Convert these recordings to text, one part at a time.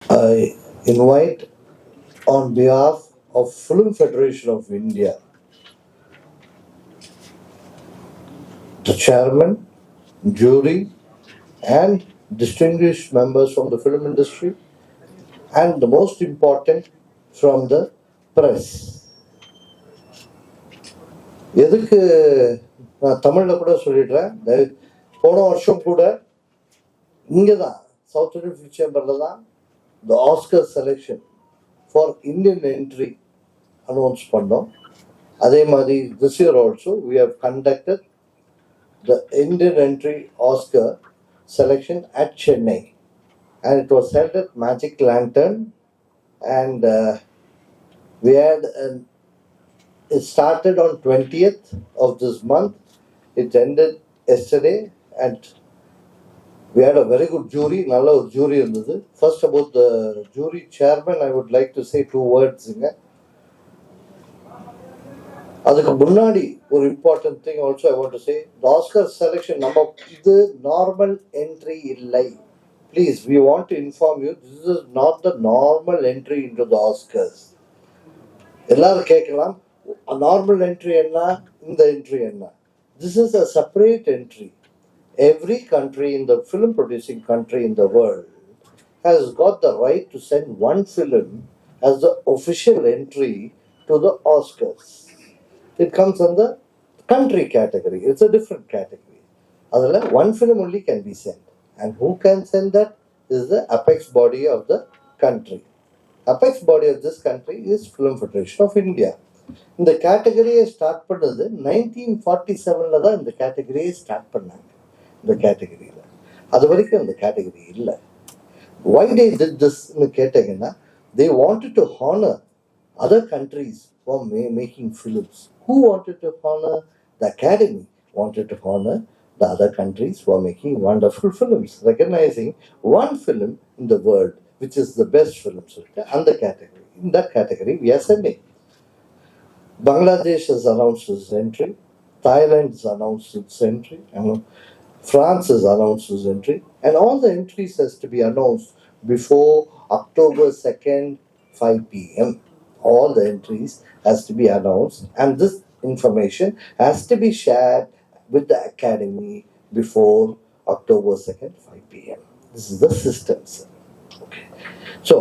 I invite on behalf of Film Federation of India, the chairman, jury, and distinguished members from the film industry, and the most important from the press. எதுக்கு நான் தமிழில் கூட சொல்லிடுறேன். போன வருஷம் கூட இங்கே தான் சவுத் இந்தியன் ஃபிலிம் சேம்பரில் தான் the Oscar selection for Indian entry announce பண்ணோம். அதே மாதிரி this year also we have conducted the Indian entry Oscar selection at Chennai, and it was held at Magic Lantern, and we had it started on 20th of this month. It ended yesterday, and we had a very good jury. நல்ல ஒரு jury இருந்தது. First about the jury chairman, I would like to say two words. அதுக்கு முன்னாடி ஒரு important thing also I want to say the Oscar selection நம்ம இது normal entry இல்லை. Please we want to inform you this is not the normal entry into the Oscars. எல்லாரும் கேட்கலாம் normal entry என்ன, இந்த என்ட்ரி என்ன? This is a separate entry. Every country in the film producing country in the world has got the right to send one film as the official entry to the Oscars. It comes under country category. It's a different category. Otherwise, one film only can be sent. And who can send that is the apex body of the country. Apex body of this country is Film Federation of India. இந்த கேட்டகரியை start பண்ணது 1947 தான் இந்த கேட்டகரியை start பண்ணாங்க. இந்த கேட்டகரியில் அது வரைக்கும் இந்த கேட்டகரி இல்லை. Why they did this னு கேட்டீங்கன்னா they wanted to honor other countries who are making films. Who wanted to honor? The Academy wanted to honor the other countries who are making wonderful films, recognizing one film in the world which is the best film. And the category, in that category we are sending. Bangladesh has announced its entry, Thailand has announced its entry, France has announced its entry, and all the entries has to be announced before October 2nd, 5 p.m. All the entries has to be announced, and this information has to be shared with the Academy before October 2nd, 5 p.m. This is the system, sir. Okay. So,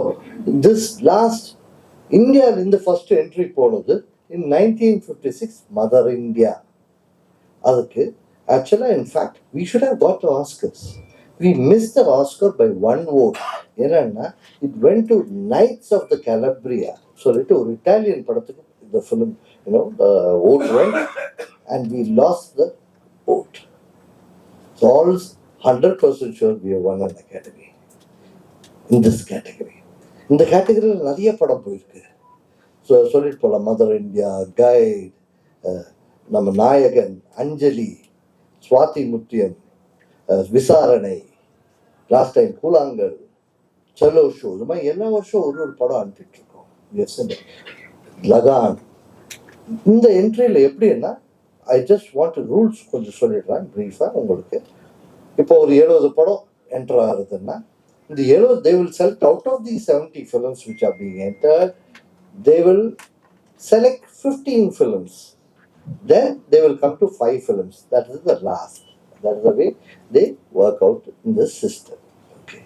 this last, India in the first entry போனது in 1956, Mother India. அதுக்கு actually, in fact, we should have got the Oscars. We missed the Oscar by one vote. It went to Knights of the Calabria. So, ஒரு Italian படத்துக்கு the film, the vote went, and we lost the vote. So, all 100% sure we have won an Academy in this category. இந்த கேட்டகரியில் நிறைய படம் போயிருக்கு. So சொல்லிட்டு போகலாம், mother India, guide, நம்ம நாயகன், அஞ்சலி, சுவாதி முத்தியம், விசாரணை, லாஸ்ட் டைம் கூழாங்கல், செல்லோ ஷோ, இது மாதிரி எல்லா வருஷம் ஒரு படம் அனுப்பிட்டு இருக்கோம். லகான். இந்த என்ட்ரியில் எப்படின்னா ஐ ஜஸ்ட் வாண்ட் ரூல்ஸ் கொஞ்சம் சொல்லிடுறேன் ப்ரீஃபாக உங்களுக்கு. இப்போ ஒரு 70 படம் என்டர் ஆகுதுன்னா இந்த 70 they will select out of these 70 films which are being entered, they will select 15 films. Then they will come to 5 films. That is the last. That is the way they work out in the system. Okay.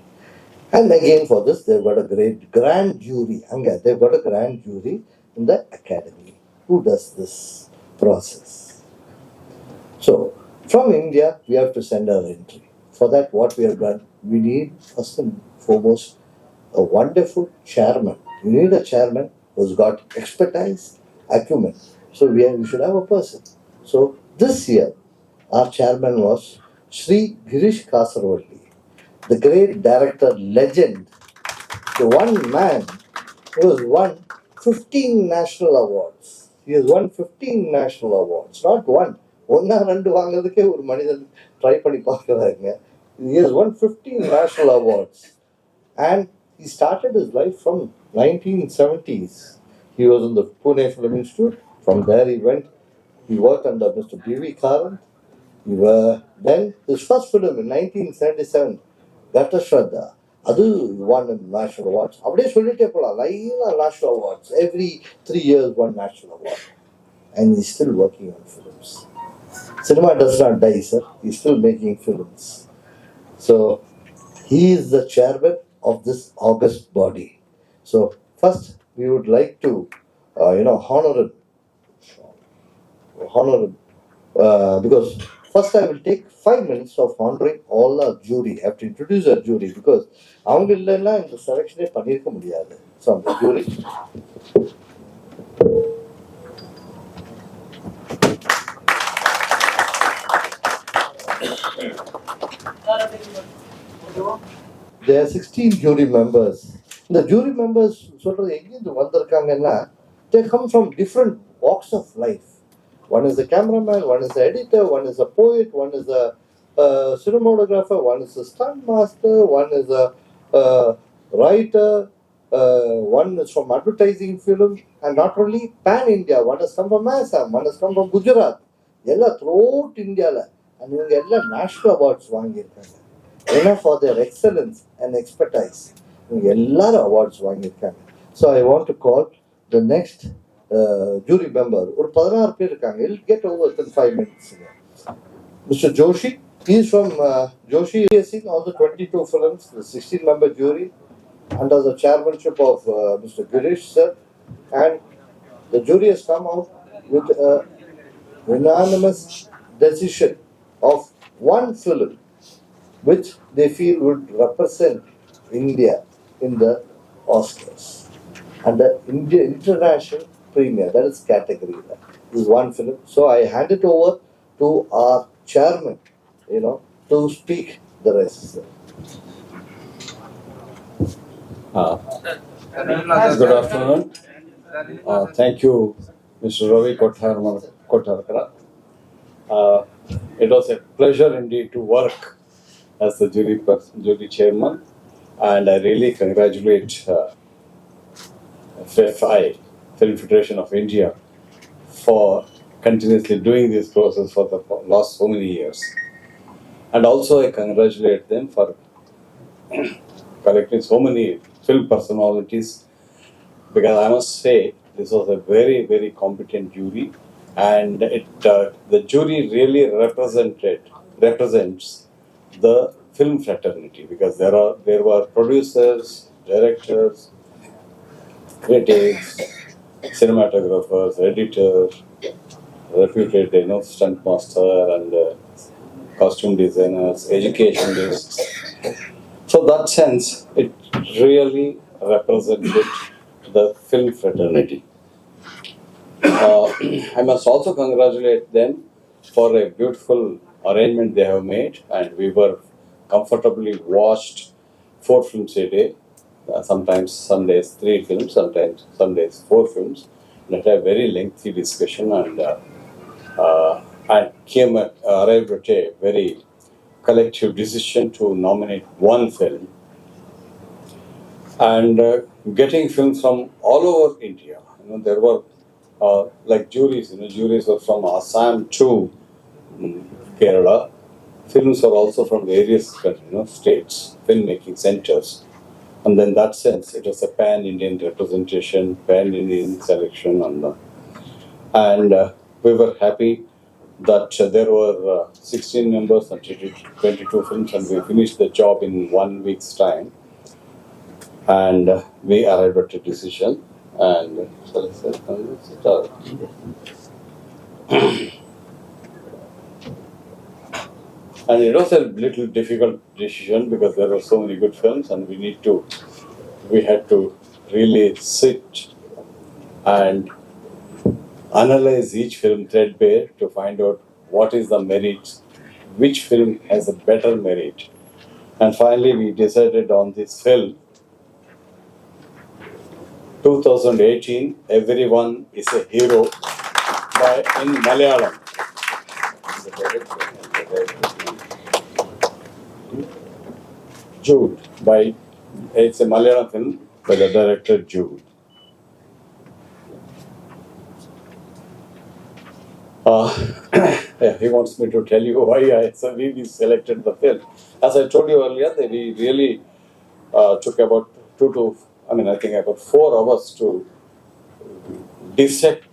And again for this, they've got a great grand jury. They've got a grand jury in the Academy who does this process. So, from India, we have to send our entry. For that, what we have done, we need first and foremost a wonderful chairman. You need a chairman who's got expertise, acumen. So we should have a person. So this year, our chairman was Sri Girish Kasarvalli, the great director legend, the one man who has won 15 national awards. He has won 15 national awards, not one. ஒன்னா ரெண்டு வாங்குறதுக்கே ஒரு மனிதன் try பண்ணி பார்க்குறாங்க. He has won 15 national awards, and he started his life from 1970s. He was in the Pune Film Institute. From there he worked under Mr. B.V. Karant. Then his first film in 1977, Gata Shraddha, அது won national awards. அப்படியே சொல்லிட்டே போகலாம், லைனா national awards. Every 3 years one national award. And he's still working on films. Cinema does not die, sir. He's still making films. So he is the chairman of this august body. So first we would like to, honor him, because first I will take 5 minutes of honoring all our jury. I have to introduce our jury because அவங்க இல்லைன்னா இந்த செலெக்ஷனே பண்ணியிருக்க முடியாது. So அந்த jury there are 16 jury members. The jury members சொல்றது எங்கிருந்து வந்திருக்காங்கன்னா, they come from different walks of life. One is a cameraman, one is an editor, one is a poet, one is a cinematographer, one is a stunt master, one is a writer, one is from advertising film, and not only pan India, one has come from Assam, one has come from Gujarat. எல்லாம் throughout India and இவங்க எல்லாம் national awards வாங்கியிருக்காங்க. ஏன்னா for their excellence and expertise இவங்க எல்லாரும் awards வாங்கியிருக்காங்க. So I want to call the next jury member. ஒரு 16 பேர் இருக்காங்க. It'll get over within 5 minutes. Mr. Joshi, he is from Joshi. He has seen all the 22 films, the 16-member jury under the chairmanship of Mr. Girish sir, and the jury has come out with a unanimous decision of one film which they feel would represent India in the Oscars and the international premiere. That is category. This is one film. So I hand it over to our chairman, to speak the rest. Good afternoon. Thank you, Mr. Ravi Kotarkara. It was a pleasure indeed to work as the jury chairman, and I really congratulate FFI, Film Federation of India, for continuously doing this process for the last so many years. And also I congratulate them for collecting so many film personalities, because I must say this was a very, very competent jury, and the jury really represents the film fraternity, because there were producers, directors, critics, cinematographers, editors, reputed stunt master and costume designers, educationists. So that sense, it really represented the film fraternity. I must also congratulate them for a beautiful arrangement they have made, and we were comfortably watched 4 films a day. Sometimes some days 3 films, sometimes some days 4 films. And had a very lengthy discussion, and arrived at a very collective decision to nominate one film. And getting films from all over India. There were like juries. Juries were from Assam to Kerala. Films were also from various states, filmmaking centers. And in that sense, it was a pan-Indian representation, pan-Indian selection. And we were happy that there were 16 members and 22 films, and we finished the job in 1 week's time. And we arrived at a decision. And and it was a little difficult decision because there were so many good films, and we had to really sit and analyze each film threadbare to find out what is the merit, which film has a better merit. And finally we decided on this film. 2018, Everyone is a Hero in Malayalam. Jude, it's a Malayalam film by the director Jude. He wants me to tell you why we selected the film. As I told you earlier, we really took about I think about 4 hours to dissect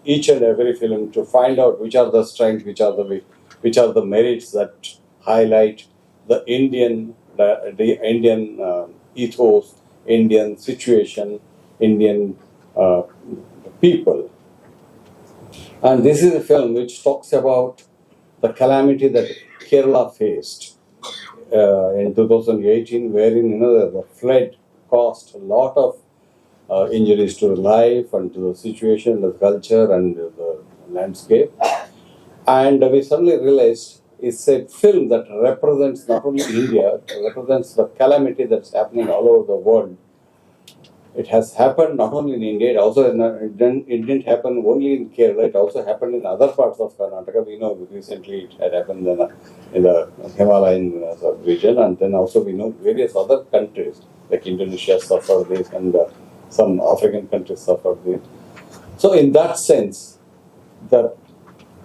each and every film to find out which are the strengths, which are the merits that highlight the Indian ethos, Indian situation, Indian uh, people. And this is a film which talks about the calamity that Kerala faced in 2018, wherein the flood caused a lot of injuries to life and to the situation, the culture, and the landscape. And we suddenly realized it's a film that represents not only India, it represents the calamity that's happening all over the world. It has happened not only in India, it didn't happen only in Kerala, it also happened in other parts of Karnataka. We know recently it had happened in the Himalayan region, and then also we know various other countries like Indonesia suffered this, and some African countries suffered this. So, in that sense, the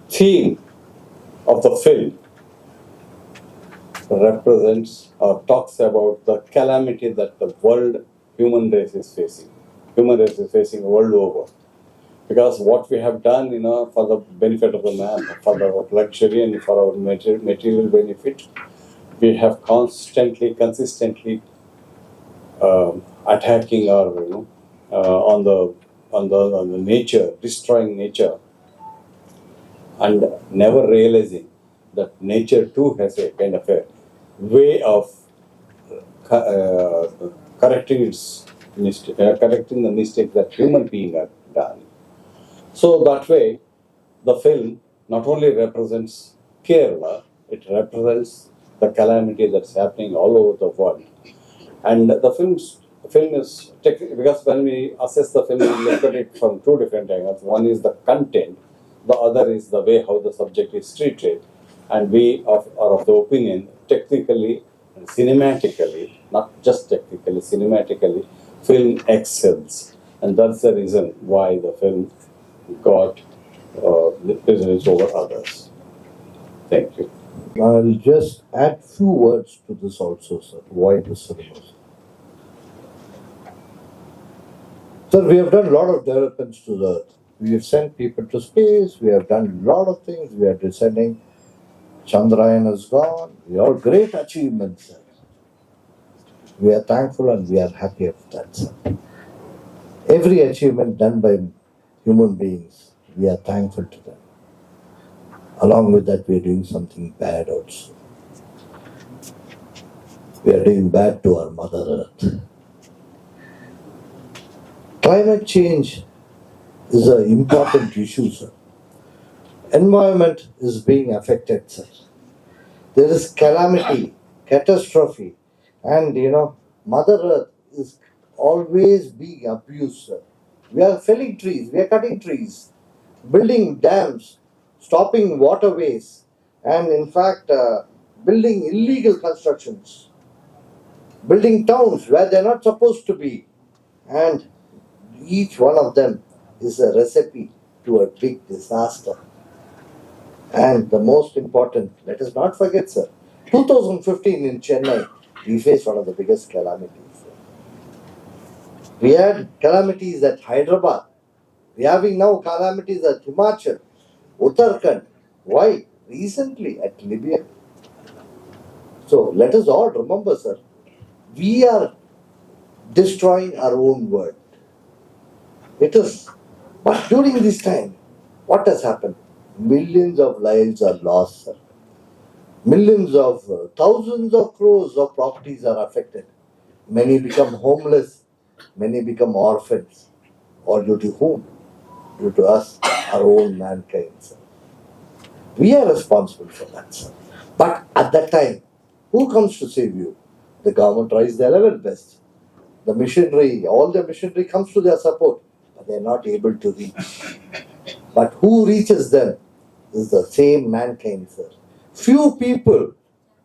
theme of the film represents or talks about the calamity that the world human race is facing. Human race is facing world over. Because what we have done, for the benefit of the man, for the luxury and for our material benefit, we have consistently attacking or on the nature, destroying nature, and never realizing that nature too has a kind of a way of correcting the mistake that human beings have done. So that way, the film not only represents Kerala, it represents the calamity that's happening all over the world. And the film is because when we assess the film, we look at it from two different angles. One is the content, the other is the way how the subject is treated. And we are of the opinion, technically and cinematically, not just technically, cinematically, film excels. And that's the reason why the film got the precedence over others. Thank you. I'll just add few words to this also, sir. Why the cinemas? Sir, we have done a lot of developments to the earth. We have sent people to space. We have done a lot of things. We are descending. Chandrayaan is gone. We are great achievements, sir. We are thankful and we are happy of that, sir. Every achievement done by human beings, we are thankful to them. Along with that, we are doing something bad also. We are doing bad to our Mother Earth. Climate change is an important issue, sir. Environment is being affected, sir. There is calamity, catastrophe, and Mother Earth is always being abused, sir. We are felling trees, we are cutting trees, building dams, stopping waterways, and in fact, building illegal constructions, building towns where they're not supposed to be, and each one of them is a recipe to a big disaster. And the most important, let us not forget, sir, 2015 in Chennai, we faced one of the biggest calamities. We had calamities at Hyderabad. We are having now calamities at Himachal, Uttarakhand. Why? Recently at Libya. So let us all remember, sir, we are destroying our own world. It is. But during this time, what has happened? Millions of lives are lost, sir. Millions of, thousands of crores of properties are affected. Many become homeless. Many become orphans. All due to whom? Due to us, our own mankind, sir. We are responsible for that, sir. But at that time, who comes to save you? The government tries their level best. The machinery, all the machinery comes to their support, but they are not able to reach. But who reaches them is the same mankind, sir. Few people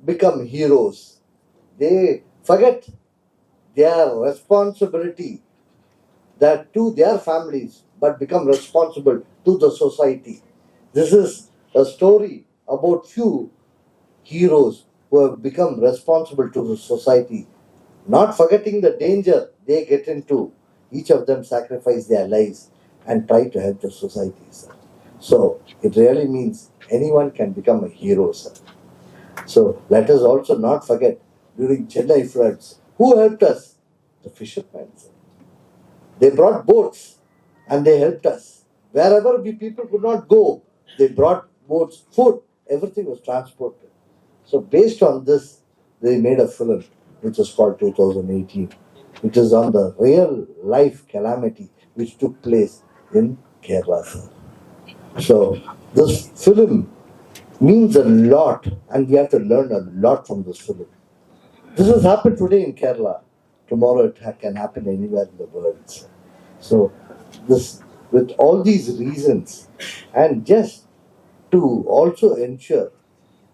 become heroes. They forget their responsibility that to their families, but become responsible to the society. This is a story about few heroes who have become responsible to the society. not forgetting the danger they get into. Each of them sacrifice their lives and try to help the society, sir. So it really means anyone can become a hero, sir. So let us also not forget during Chennai floods, who helped us? The fishermen, sir. They brought boats and they helped us. Wherever we people could not go, they brought boats, food, everything was transported. So based on this, they made a film which was called 2018. It is on the real life calamity which took place in Kerala, sir. So this film means a lot and we have to learn a lot from this film. This has happened today in Kerala. Tomorrow it can happen anywhere in the world, sir. So this, with all these reasons, and just to also ensure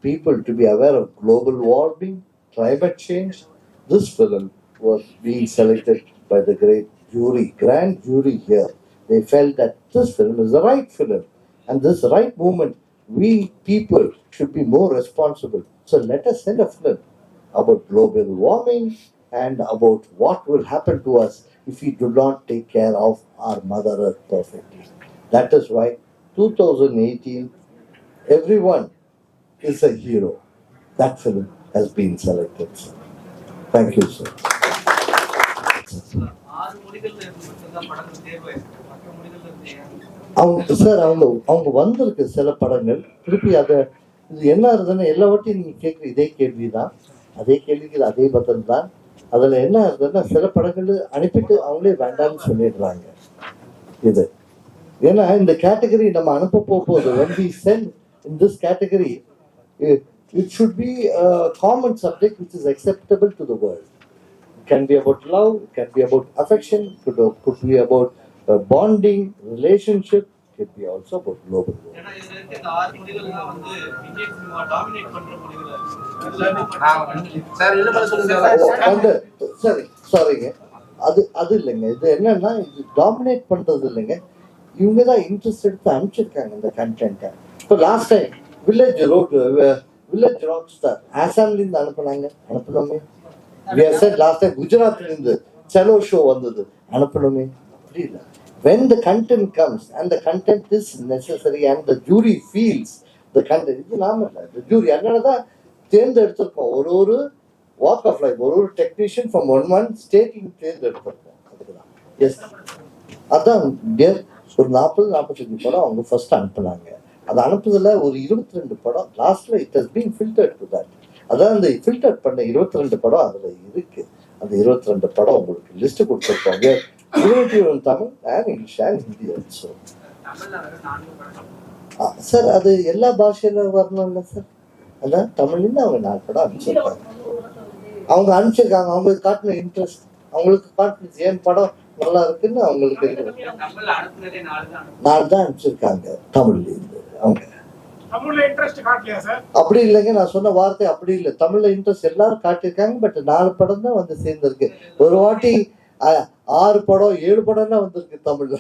people to be aware of global warming, climate change, this film was being selected by the great jury, grand jury here. They felt that this film is the right film, and this right movement, we people should be more responsible. So let us send a film about global warming and about what will happen to us if we do not take care of our Mother Earth perfectly. That is why 2018, everyone is a hero. That film has been selected, sir. Thank you, sir. அவங்க sir அவங்க வந்திருக்கு சில படங்கள் திருப்பி அதை இது என்ன இருந்ததுன்னா எல்லா வாட்டியும் நீங்க கேட்குற இதே கேள்விதான், அதே கேள்விக்கு அதே பதில் தான். அதுல என்ன இருந்ததுன்னா சில படங்கள் அனுப்பிட்டு அவங்களே வேண்டாம்னு சொல்லிடுறாங்க. இது ஏன்னா இந்த கேட்டகரி நம்ம அனுப்ப போகும்போது when we send in this category, it should be a common subject which is acceptable to the world. It can be about love, it can be about affection, could be about bonding, relationship, it could be also about global warming. சாரிங்க, அது இல்லைங்க. இது என்னன்னா இது dominate பண்றது இல்லைங்க. இவங்க தான் இன்ட்ரெஸ்ட் எடுத்து அனுப்பிச்சிருக்காங்க இந்த கண்டென்ட்டை. இப்போ last time village rock star ஆசாம்ல இருந்து அனுப்பணுமே. லாஸ்ட் டைம் குஜராத்ல இருந்து செலோ ஷோ வந்தது, அனுப்பணுமே. அப்படி இல்லை. When the content comes and the content is necessary and the jury feels the content, இது நாம இல்லை, the jury அதனாலதான் தேர்ந்தெடுத்திருக்கோம். ஒரு வாக் ஆஃப் லைஃப், ஒரு டெக்னீஷியன் ஃப்ரம் ஒன் ஸ்டேட்டிங் தேர்ந்தெடுத்திருக்கோம். அதுக்குதான். எஸ், அதான் ஒரு 40-45 படம் அவங்க ஃபர்ஸ்ட் அனுப்புனாங்க. அது அனுப்புதுல ஒரு 22 படம் லாஸ்ட்ல it has been filtered to that. அதான் அந்த ஃபில்டர் பண்ண 22 படம் அதுல இருக்கு. அந்த 22 படம் உங்களுக்கு லிஸ்ட் கொடுத்துருப்பாங்க. Tamil and English and Hindi also. Sir அது எல்லா பாஷையில வரணும்ல சார். அதான் தமிழ்ல அவங்க 4 படம் அனுப்பிச்சிருக்காங்க. அவங்க காட்டின இன்ட்ரெஸ்ட், அவங்களுக்கு காட்டின ஏன் படம் நல்லா இருக்குன்னு அவங்களுக்கு 4 தான் அனுப்பிச்சிருக்காங்க தமிழ்ல இருந்து. அவங்க அப்படி இல்லைங்க, நான் சொன்ன வார்த்தை அப்படி இல்லை. தமிழ்ல இன்ட்ரெஸ்ட் எல்லாரும் காட்டியிருக்காங்க. பட் 4 படம் தான் வந்து சேர்ந்திருக்கு. ஒரு வாட்டி 6 படம் 7 படம் தான் வந்திருக்கு தமிழ்ல.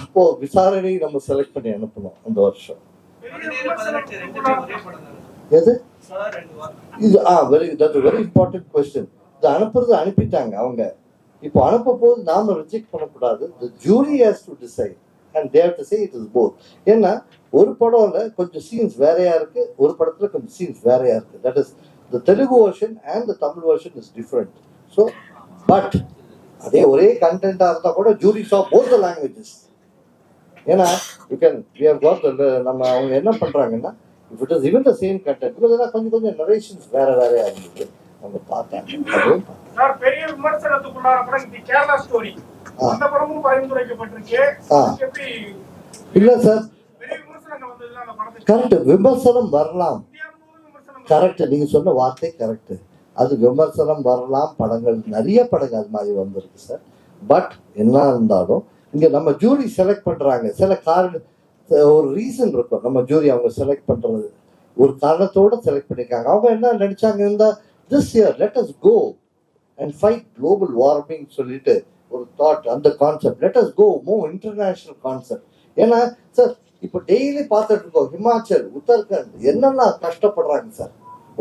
அப்போ விசாரணை நம்ம செலக்ட் பண்ணி அனுப்பணும் அந்த வருஷம். எது இது? Very important question. இது அனுப்பிட்டாங்க அவங்க. இப்போ அனுப்ப போது நாம ரிஜெக்ட் பண்ணக்கூடாது. the jury has to decide and they have to say it is both. ஏன்னா ஒரு படம்ல கொஞ்சம் சீன்ஸ் வேறையா இருக்கு, ஒரு படத்துல கொஞ்சம் சீன்ஸ் வேறையா இருக்கு. that is the Telugu version and the Tamil version is different. So but அதே ஒரே கண்டென்ட்டா இருந்தா கூட jury saw both the languages. ஏன்னா we have got நம்ம அவங்க என்ன பண்றாங்கன்னா if it is even the same content, because கொஞ்சம் நரேஷன்ஸ் வேறையா இருந்தது அவங்க பார்த்தாங்க. பெரிய விமர்சனத்துக்குள்ளார படம் தி கேரளா ஸ்டோரி, அந்த படமும் பரிந்துரைக்கப்பட்டிருக்கு. எப்படி இல்ல சார், பெரிய விமர்சனங்கள் வந்ததுல அந்த படத்துக்கு கரெக்ட் விமர்சனம் வரலாம். கரெக்ட், நீங்க சொன்ன வார்த்தை கரெக்ட். அது விமர்சனம் வரலாம். படங்கள் நிறைய படங்கள் அது மாதிரி வந்திருக்கு சார். பட் என்ன இருந்தாலும் இங்க நம்ம ஜூரி செலக்ட் பண்றாங்க. சில ஒரு ரீசன் இருக்கும். நம்ம ஜூரி அவங்க செலக்ட் பண்றது ஒரு காரணத்தோட செலக்ட் பண்ணிருக்காங்க. அவங்க என்ன நினைச்சாங்க இருந்தா this year let us go and fight global warming சொல்லிட்டு ஒரு தாட், அந்த concept let us go more international concept. ஏன்னா சார் இப்போ டெய்லி பார்த்துட்டு இருக்கோம் ஹிமாச்சல், உத்தரகாண்ட் என்னென்ன கஷ்டப்படுறாங்க சார்.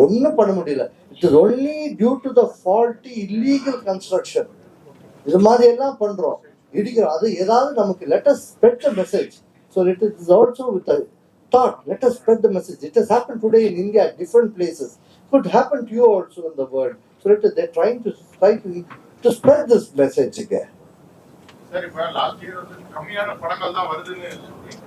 ஒன்றும் பண்ண முடியல. It is only due to the faulty illegal construction. இது மாதிரி எல்லாம் பண்றோம், இடிக்கிறோம். அது ஏதாவது நமக்கு let us spread the message. So it is also with a thought, let us spread the message. It has happened today in India at different places. Could happen to you also in the world. So they're trying to spread this message again. Sir இப்ப last year வந்து கம்மியான படங்கள் தான் வருதுன்னு சொல்றீங்க.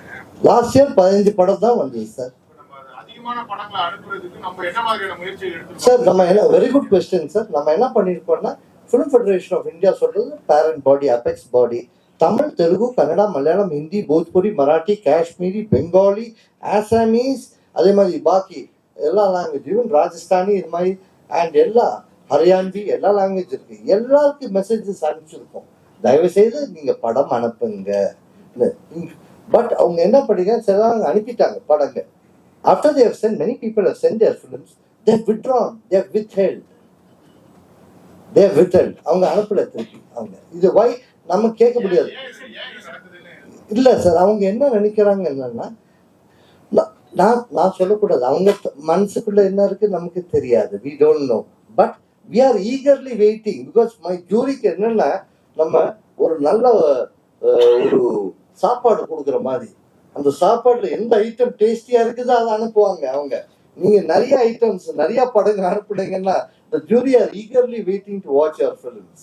Last year 15 படம் தான் வந்தது சார். நம்ம அதிகமான படங்களை அனுப்புறதுக்கு நம்ம என்ன மாதிரியான முயற்சிகள் எடுத்துக்கோம் சார்? நம்ம என்ன, வெரி குட் கொஸ்டின் சார். நம்ம என்ன பண்ணியிருக்கோம்னா, ஃபிலிம் ஃபெடரேஷன் ஆஃப் இந்தியா சொல்றது பேரண்ட் பாடி, அபெக்ஸ் பாடி. தமிழ், தெலுங்கு, கன்னடா, மலையாளம், ஹிந்தி, போஜ்புரி, மராட்டி, காஷ்மீரி, பெங்காலி, ஆசாமீஸ், அதே மாதிரி பாக்கி எல்லா லாங்குவேஜ், ஈவன் ராஜஸ்தானி, இது மாதிரி அண்ட் எல்லா ஹரியான்வி, எல்லா லாங்குவேஜ் இருக்கு. எல்லாருக்கும் மெசேஜஸ் அனுப்பிச்சிருக்கோம். தயவு செய்து நீங்க படம் அனுப்புங்க. பட் அவங்க என்ன பண்ணிங்க, சிலவங்க அனுப்பிட்டாங்க படங்க. After they have sent, many people have sent their films, they have withdrawn, they have withheld. அவங்க அனுப்பல திருப்பி. அவங்க இது வை நம்ம கேட்க முடியாது. இல்ல சார், அவங்க என்ன நினைக்கிறாங்க என்னன்னா, நான் சொல்லக்கூடாது, அவங்க மனசுக்குள்ள என்ன இருக்கு நமக்கு தெரியாது. We don't know. But we are eagerly waiting because my juryக்கு என்னன்னா, நம்ம ஒரு நல்ல ஒரு சாப்பாடு கொடுக்குற மாதிரி, அந்த சாப்பாடுல எந்த ஐட்டம் டேஸ்டியா இருக்குதோ அதை அனுப்புவாங்க அவங்க. நீங்க நிறைய ஐட்டம்ஸ், நிறைய படங்கள் அனுப்புனீங்கன்னா the jury are eagerly waiting to watch your films.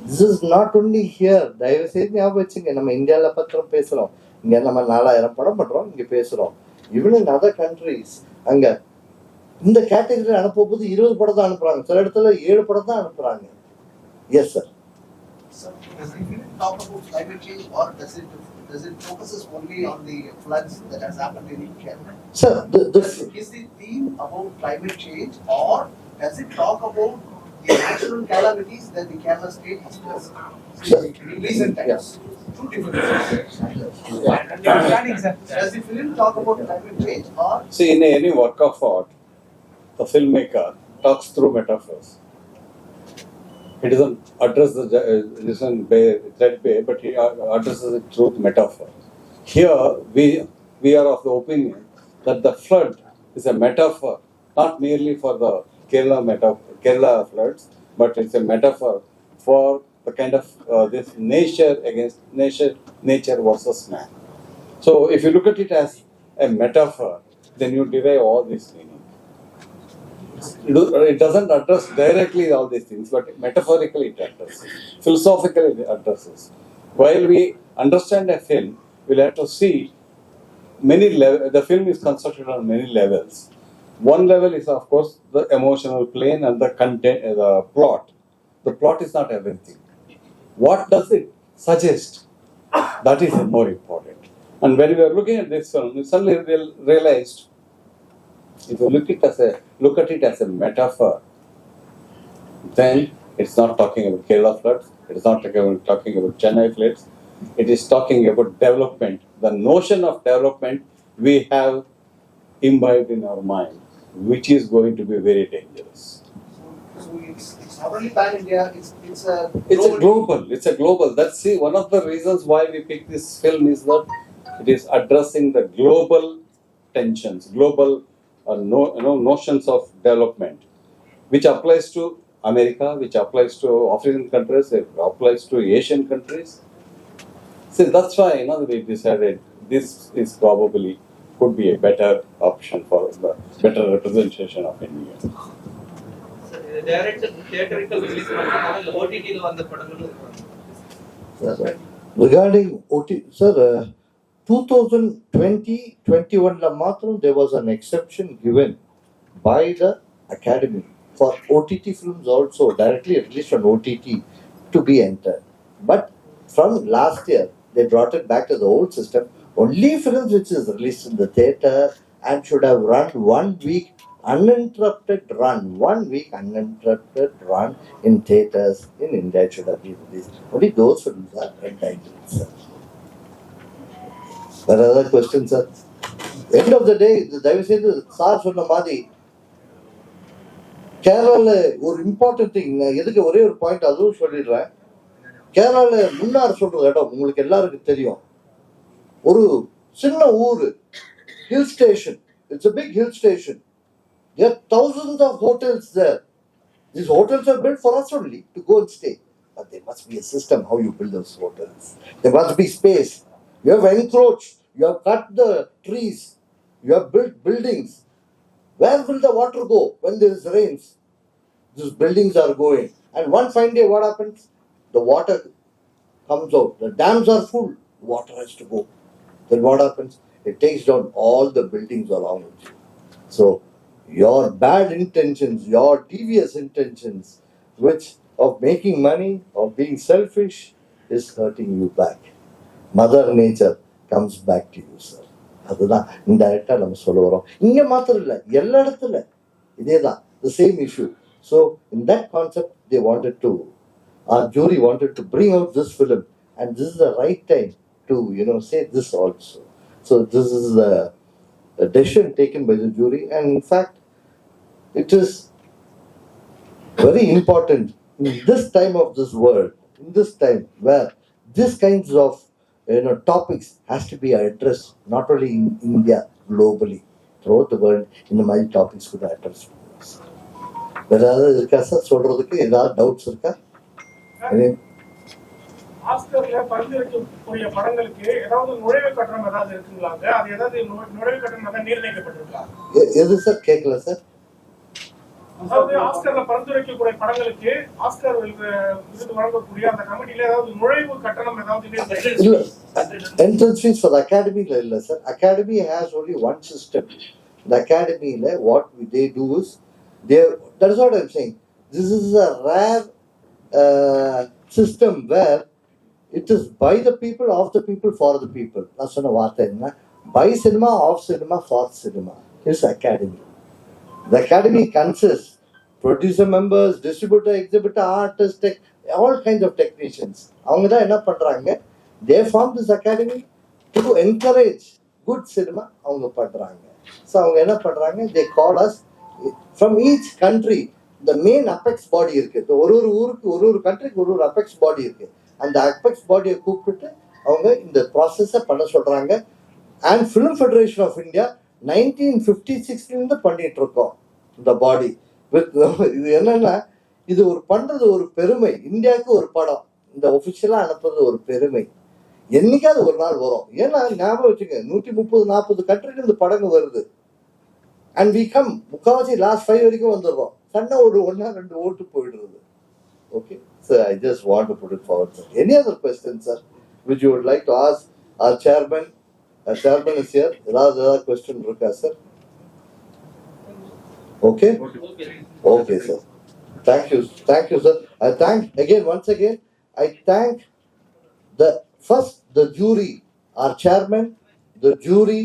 This is not only here. தயவு செய்து ஞாபகம் வச்சுங்க, நம்ம இந்தியாவில் பத்திரம் பேசுறோம், இங்க நம்ம 4000 படம் பண்றோம், இங்க பேசுறோம். even in other countries, அங்க இந்த கேட்டகரி அனுப்பும்போது 20 படம் தான் அனுப்புறாங்க, சில இடத்துல 7 படம் தான் அனுப்புறாங்க. Yes sir. So, does it talk about climate change, or does it focuses only on the floods that has happened in Kerala? Sir, Is the theme about climate change, or does it talk about the natural calamities that the Kerala state has faced in recent times? Yes. Two different things. Does the film talk about climate change, or See, in any work of art, the filmmaker talks through metaphors. He doesn't address threadbare, but he addresses it through metaphor. Here, we are of the opinion that the flood is a metaphor, not merely for the Kerala floods, but it's a metaphor for the kind of this nature against nature versus man. So, if you look at it as a metaphor, then you derive all these meanings. It doesn't address directly all these things, but metaphorically it addresses, philosophically it addresses. While we understand a film, we'll have to see many levels. The film is constructed on many levels. One level is, of course, the emotional plane and the content, the plot. The plot is not everything. What does it suggest? That is more important. And when we are looking at this film, we suddenly realized, if you look at it as a metaphor, then it's not talking about Kerala floods, it is not talking about Chennai floods, it is talking about development. The notion of development we have imbibed in our mind, which is going to be very dangerous. so it's not only pan India, it's a global. That's one of the reasons why we picked this film is that it is addressing the global tensions, global notions of development, which applies to America, which applies to African countries, it applies to Asian countries. So that's why we decided this is probably could be a better option for the better representation of India. Direct theatrical release பண்ணாங்க, OTT ல வந்த படங்களும் regarding sir, 2020-21 matram there was an exception given by the Academy for OTT films also, directly released on OTT, to be entered. But from last year they brought it back to the old system. Only films which is released in the theater and should have run 1 week uninterrupted run in theaters in India should have been released. Only those films are entitled, sir. There are other questions, sir. End of the day, தயவு செய்து sir சொன்ன மாதிரி கேரளால ஒரு important thing, எதுக்கு ஒரே ஒரு point அதுவும் சொல்லிடுறேன். கேரளால முன்னார் சொல்ற இடம் உங்களுக்கு எல்லாருக்கும் தெரியும். ஒரு சின்ன ஊரு, hill station, it's a big hill station. There are thousands of hotels there. These hotels are built for us only to go and stay. But there must be a system how you build those hotels. There must be space. You have encroached. You have cut the trees. You have built buildings. Where will the water go when there is rains? These buildings are going. And one fine day, what happens? The water comes out. The dams are full. Water has to go. Then what happens? It takes down all the buildings along with you. So your bad intentions, your devious intentions, which of making money, of being selfish, is hurting you back. Mother nature comes back to you, sir. அதுதான் இன்டைரக்டா நம்ம சொல்ல வரோம். இங்க மாத்திரம் இல்லை, எல்லா இடத்துல இதேதான், the same issue. So in that concept, they wanted to, our jury wanted to bring out this film, and this is the right time to say this also. So this is a decision taken by the jury, and in fact, it is very important in this time of this world, in this time where these kinds of topics has to be addressed not only in India, globally, throughout the world. இந்த மாதிரி topics கூட address பண்ணுவோம். வேற ஏதாவது இருக்கா sir சொல்றதுக்கு? ஏதாவது doubts இருக்கா? ஆஸ்கர்ல பரிந்துரைக்கக்கூடிய படங்களுக்கு ஏதாவது நுழைவு கட்டணம் ஏதாவது இருக்குங்களாங்க? அது ஏதாவது நுழைவு கட்டணம் ஏதாவது நிர்ணயிக்கப்பட்டிருக்கா? எது சார்? கேட்கல சார். அதாவது ஆஸ்கர்ல பரிந்துரைக்கக்கூடிய படங்களுக்கு ஆஸ்கர் விருது வழங்கக்கூடிய அந்த கமிட்டில ஏதாவது நுழைவு கட்டணம் ஏதாவது இல்ல, entrance fees for the academy இல்ல sir. Academy has only one system. The academy what they do is that is what I'm saying. This is a rare system where it is by the people, of the people, for the people. நான் சொன்ன வார்த்தை என்ன? By cinema, of cinema, for cinema. It's academy. The academy consists producer members, distributor, exhibitor, artist, all kinds of technicians. அவங்க தான் என்ன பண்றாங்க? They formed this academy to encourage good cinema. அவங்க பண்றாங்க. So அவங்க என்ன பண்றாங்க? They call us from each country. The main apex body இருக்கு. ஒரு ஊருக்கு ஒரு கண்ட்ரிக்கு ஒரு apex body இருக்கு. அந்த apex bodyயை கூப்பிட்டு அவங்க இந்த ப்ராசஸை பண்ண சொல்றாங்க. And Film Federation of India 1956 பண்ணிட்டு இருக்கோம் இந்த பாடி. இது என்னன்னா, இது ஒரு பண்றது ஒரு பெருமை. இந்தியாவுக்கு ஒரு படம் இந்த ஒபிஷியலா அனுப்புறது ஒரு பெருமை. என்னைக்காவது ஒரு நாள் வரும். ஏன்னா ஞாபகம் வச்சுங்க, 130-140 கண்ட்ரில இந்த படங்கள் வருது. அண்ட் வி கம் முக்காவாசி லாஸ்ட் 5 வரைக்கும் வந்துடுறோம். சன்னா ஒரு 1-2 ஓட்டு போயிடுறது. Okay sir, I just want to put it forward sir. Any other question sir which you would like to ask our chairman? Chairman is here. ஏதாவது கொஸ்டின் இருக்கா sir? Okay? Okay, sir. Thank you, sir. I thank again, once again, I thank the jury, our chairman, the jury,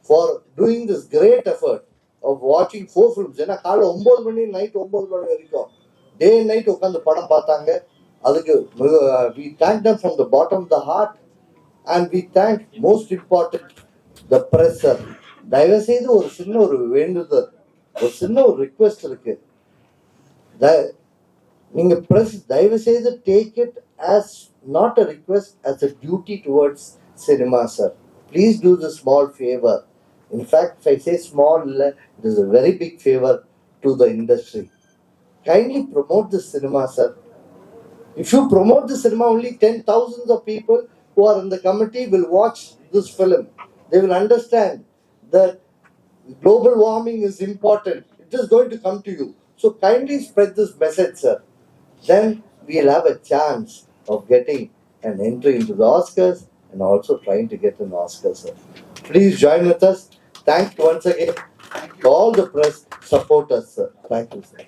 for doing this great effort of watching 4 films. ஏன்னா காலை 9 மணி night 9 மணி வரைக்கும் day and night உட்காந்து படம் பார்த்தாங்க. அதுக்கு we thank them from the bottom of the heart, and we thank most important the press, sir. தயவு செய்து ஒரு சின்ன ஒரு வேண்டுதல், ஒரு சின்ன ஒரு ரிக்வெஸ்ட் இருக்கு. நீங்க பிரஸ் தயவு செய்து take it as not a request, as a duty towards cinema, sir. Please do the small favour. In fact if I say small, it is a very big favor to the industry. Kindly promote the cinema, sir. If you promote the cinema, only 10,000 of people who are in the committee will watch this film. They will understand that global warming is important. It is going to come to you. So kindly spread this message, sir. Then we'll have a chance of getting an entry into the Oscars and also trying to get an Oscar, sir. Please join with us. Thank you once again. All the press support us, sir. Thank you, sir.